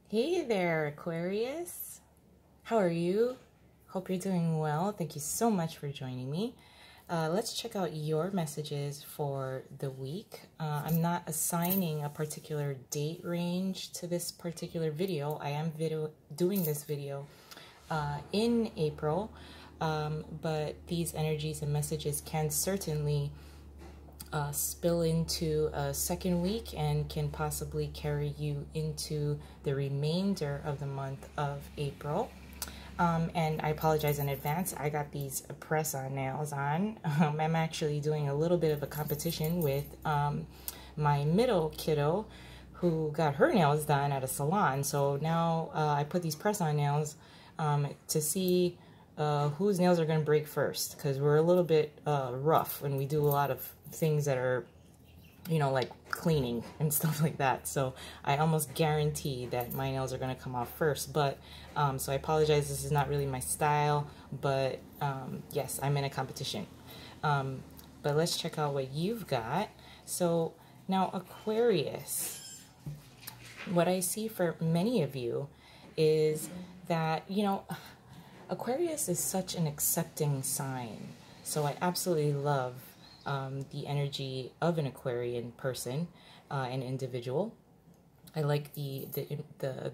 Hey there, Aquarius. How are you? Hope you're doing well. Thank you so much for joining me. Let's check out your messages for the week. I'm not assigning a particular date range to this particular video. I am doing this video in April, but these energies and messages can certainly spill into a second week and can possibly carry you into the remainder of the month of April. And I apologize in advance. I got these press-on nails on. I'm actually doing a little bit of a competition with my middle kiddo who got her nails done at a salon. So now I put these press-on nails to see whose nails are going to break first, because we're a little bit rough when we do a lot of things that are, you know, like cleaning and stuff like that. So I almost guarantee that my nails are going to come off first. But so I apologize, this is not really my style, but yes, I'm in a competition. But let's check out what you've got. So now, Aquarius, what I see for many of you is that, you know, Aquarius is such an accepting sign. So I absolutely love the energy of an Aquarian person, an individual. I like the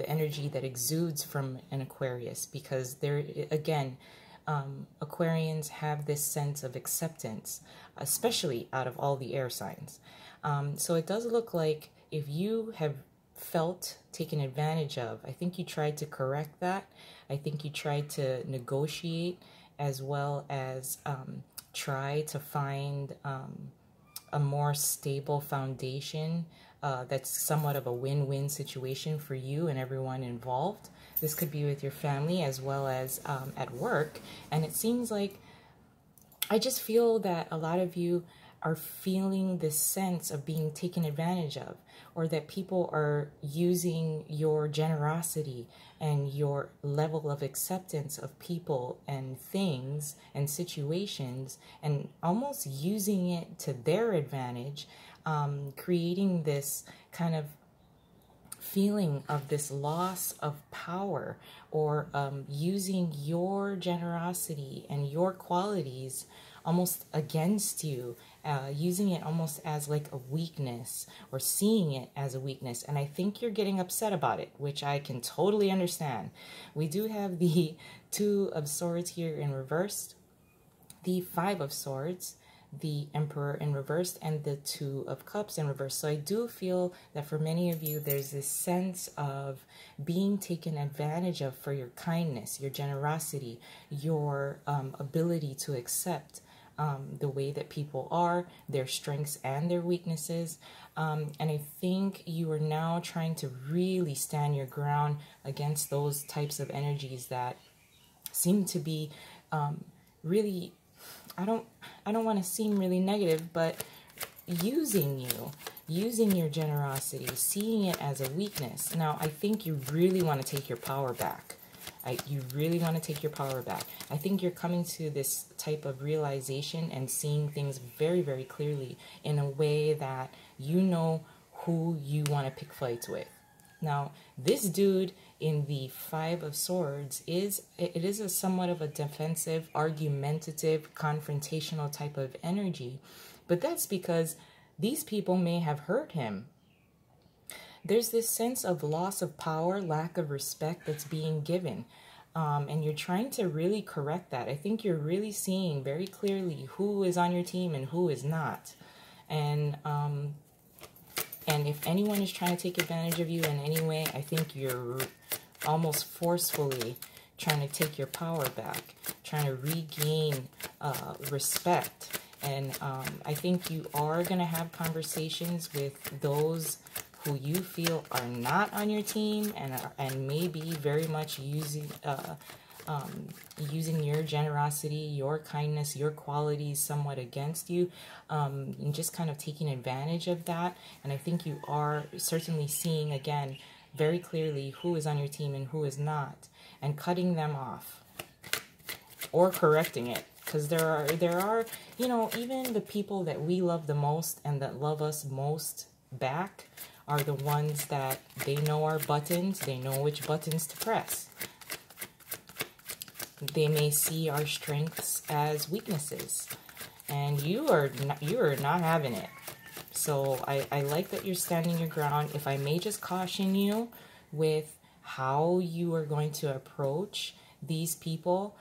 energy that exudes from an Aquarius, because there, again, Aquarians have this sense of acceptance, especially out of all the air signs. So it does look like if you have felt taken advantage of, I think you tried to correct that. I think you tried to negotiate, as well as try to find a more stable foundation that's somewhat of a win-win situation for you and everyone involved. This could be with your family as well as at work. And it seems like, I just feel that a lot of you are feeling this sense of being taken advantage of, or that people are using your generosity and your level of acceptance of people and things and situations, and almost using it to their advantage, creating this kind of feeling of this loss of power, or using your generosity and your qualities almost against you, using it almost as like a weakness, or seeing it as a weakness. And I think you're getting upset about it, which I can totally understand. We do have the Two of Swords here in reverse, the Five of Swords, the Emperor in reverse, and the Two of Cups in reverse. So I do feel that for many of you, there's this sense of being taken advantage of for your kindness, your generosity, your ability to accept the way that people are, their strengths and their weaknesses. And I think you are now trying to really stand your ground against those types of energies that seem to be really, I don't want to seem really negative, but using you, using your generosity, seeing it as a weakness. Now, I think you really want to take your power back. You really want to take your power back. I think you're coming to this type of realization and seeing things very, very clearly in a way that you know who you want to pick fights with. Now, this dude in the Five of Swords is a somewhat of a defensive, argumentative, confrontational type of energy, but that's because these people may have hurt him. There's this sense of loss of power, lack of respect that's being given, and you're trying to really correct that. I think you're really seeing very clearly who is on your team and who is not, and if anyone is trying to take advantage of you in any way, I think you're almost forcefully trying to take your power back, trying to regain respect. And I think you are going to have conversations with those who you feel are not on your team, and maybe very much using your generosity, your kindness, your qualities somewhat against you, and just kind of taking advantage of that. And I think you are certainly seeing, again, very clearly who is on your team and who is not, and cutting them off or correcting it. Because there are, you know, even the people that we love the most and that love us most back are the ones that they know are buttons. They know which buttons to press. They may see our strengths as weaknesses, and you are not having it. So I like that you're standing your ground. If I may just caution you with how you are going to approach these people,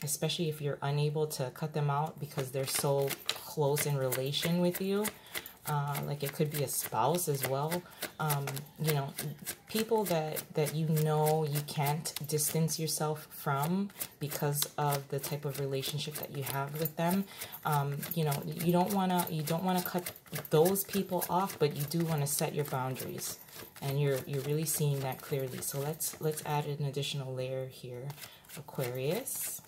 especially if you're unable to cut them out because they're so close in relation with you. Like it could be a spouse as well. You know, people that you know you can't distance yourself from because of the type of relationship that you have with them. You know, you don't wanna cut those people off, but you do want to set your boundaries, and you're really seeing that clearly. So let's add an additional layer here, Aquarius.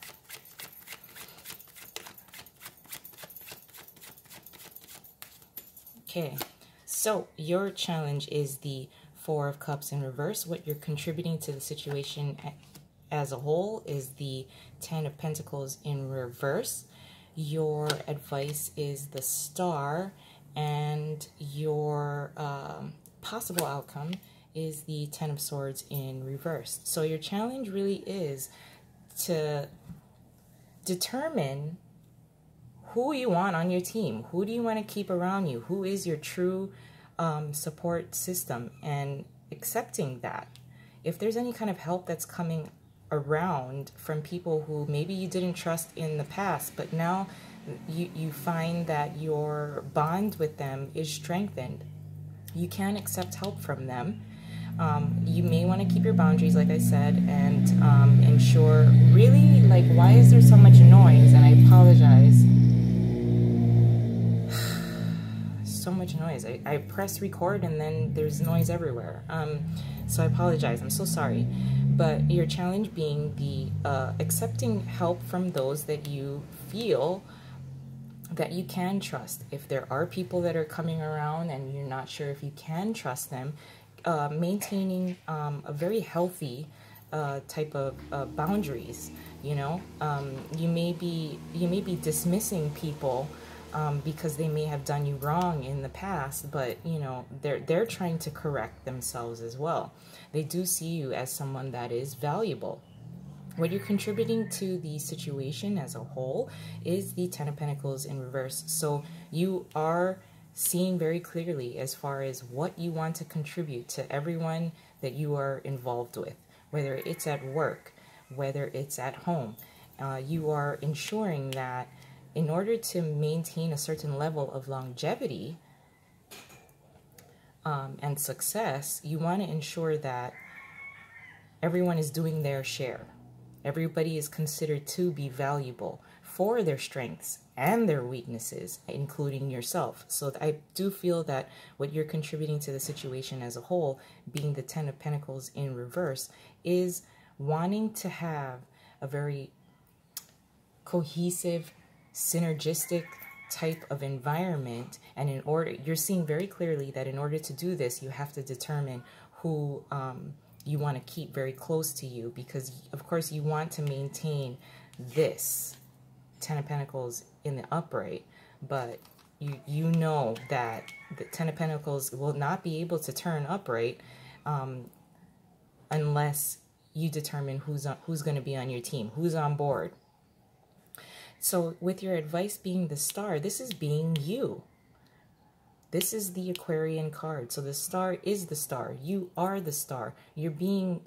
Okay, so your challenge is the Four of Cups in reverse. What you're contributing to the situation as a whole is the Ten of Pentacles in reverse. Your advice is the Star, and your possible outcome is the Ten of Swords in reverse. So your challenge really is to determine who you want on your team. Who do you want to keep around you? Who is your true support system? And accepting that. If there's any kind of help that's coming around from people who maybe you didn't trust in the past, but now you find that your bond with them is strengthened, you can accept help from them. You may want to keep your boundaries, like I said, and ensure really, like, why is there so much noise? And I apologize. So much noise. I press record and then there's noise everywhere. So I apologize. I'm so sorry. But your challenge being the accepting help from those that you feel that you can trust. If there are people that are coming around and you're not sure if you can trust them, maintaining a very healthy type of boundaries. You know, you may be dismissing people because they may have done you wrong in the past, but you know, they're trying to correct themselves as well. They do see you as someone that is valuable. What you're contributing to the situation as a whole is the Ten of Pentacles in reverse. So you are seeing very clearly as far as what you want to contribute to everyone that you are involved with, whether it's at work, whether it's at home. You are ensuring that in order to maintain a certain level of longevity and success, you want to ensure that everyone is doing their share. Everybody is considered to be valuable for their strengths and their weaknesses, including yourself. So I do feel that what you're contributing to the situation as a whole, being the Ten of Pentacles in reverse, is wanting to have a very cohesive, synergistic type of environment. And in order, you're seeing very clearly that in order to do this, you have to determine who you want to keep very close to you, because of course you want to maintain this Ten of Pentacles in the upright, but you know that the Ten of Pentacles will not be able to turn upright unless you determine who's going to be on your team, who's on board. So with your advice being the Star, this is being you. This is the Aquarian card. So the Star is the Star. You are the Star. You're being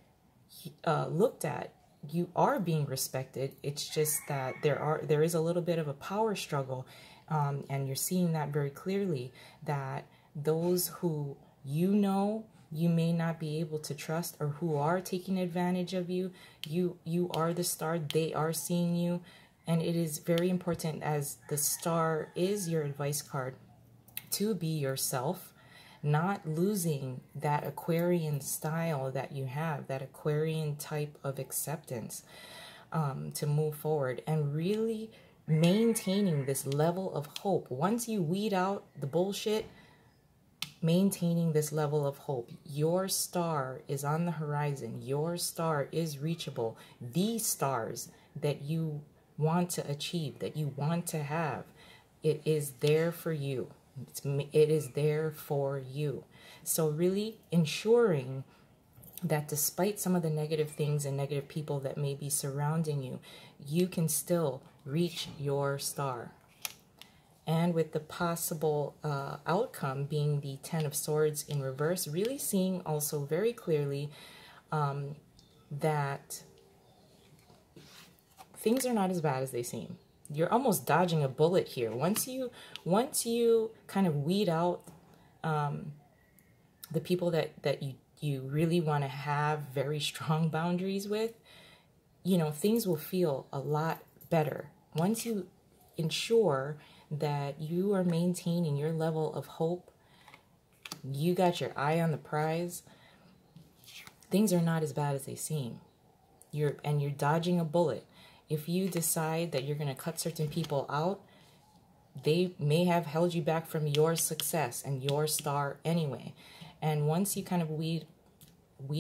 looked at. You are being respected. It's just that there is a little bit of a power struggle, and you're seeing that very clearly, that those who you know you may not be able to trust, or who are taking advantage of you, you are the Star. They are seeing you. And it is very important, as the Star is your advice card, to be yourself, not losing that Aquarian style that you have, that Aquarian type of acceptance, to move forward, and really maintaining this level of hope. Once you weed out the bullshit, maintaining this level of hope. Your star is on the horizon. Your star is reachable. These stars that you want to achieve, that you want to have, it is there for you. It is there for you. So really ensuring that despite some of the negative things and negative people that may be surrounding you, you can still reach your star. And with the possible outcome being the Ten of Swords in reverse, really seeing also very clearly that things are not as bad as they seem. You're almost dodging a bullet here. Once you kind of weed out the people that you really want to have very strong boundaries with, you know, things will feel a lot better. Once you ensure that you are maintaining your level of hope, you got your eye on the prize, things are not as bad as they seem. You're dodging a bullet. If you decide that you're going to cut certain people out, they may have held you back from your success and your star anyway. And once you kind of weed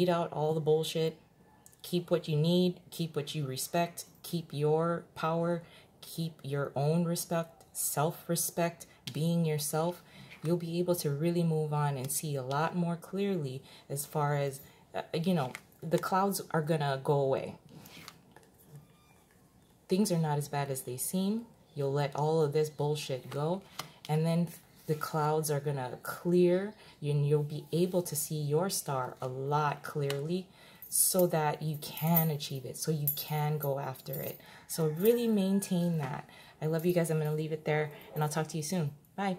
out all the bullshit, keep what you need, keep what you respect, keep your power, keep your own respect, self-respect, being yourself, you'll be able to really move on and see a lot more clearly as far as, you know, the clouds are going to go away. Things are not as bad as they seem. You'll let all of this bullshit go, and then the clouds are going to clear, and you'll be able to see your star a lot clearly so that you can achieve it, so you can go after it. So really maintain that. I love you guys. I'm going to leave it there, and I'll talk to you soon. Bye.